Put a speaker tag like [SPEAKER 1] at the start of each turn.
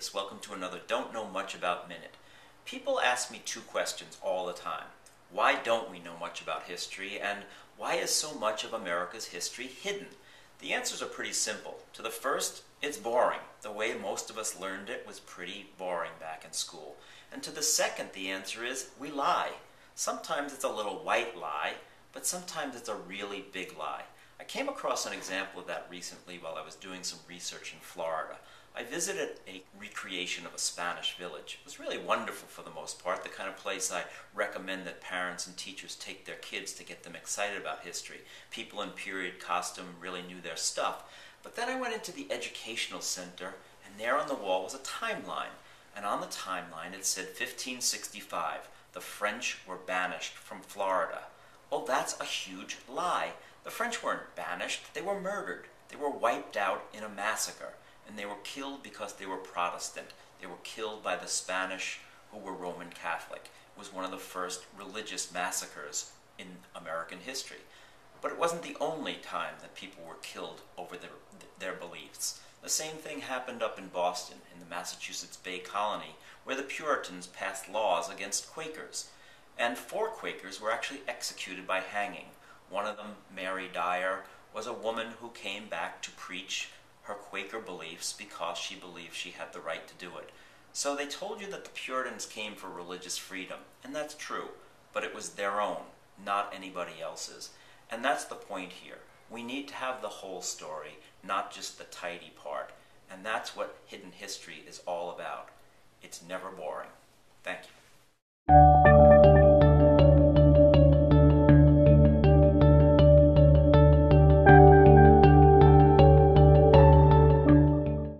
[SPEAKER 1] Davis. Welcome to another Don't Know Much About Minute. People ask me two questions all the time. Why don't we know much about history, and why is so much of America's history hidden? The answers are pretty simple. To the first, it's boring. The way most of us learned it was pretty boring back in school. And to the second, the answer is we lie. Sometimes it's a little white lie, but sometimes it's a really big lie. I came across an example of that recently while I was doing some research in Florida. I visited a recreation of a Spanish village. It was really wonderful for the most part, the kind of place I recommend that parents and teachers take their kids to get them excited about history. People in period costume really knew their stuff. But then I went into the educational center, and there on the wall was a timeline. And on the timeline it said 1565, the French were banished from Florida. Well, that's a huge lie. The French weren't banished, they were murdered. They were wiped out in a massacre. And they were killed because they were Protestant. They were killed by the Spanish, who were Roman Catholic. It was one of the first religious massacres in American history. But it wasn't the only time that people were killed over their beliefs. The same thing happened up in Boston, in the Massachusetts Bay Colony, where the Puritans passed laws against Quakers. And 4 Quakers were actually executed by hanging. One of them, Mary Dyer, was a woman who came back to preach her Quaker beliefs because she believed she had the right to do it. So they told you that the Puritans came for religious freedom, and that's true, but it was their own, not anybody else's. And that's the point here. We need to have the whole story, not just the tidy part. And that's what hidden history is all about. It's never boring. Thank you.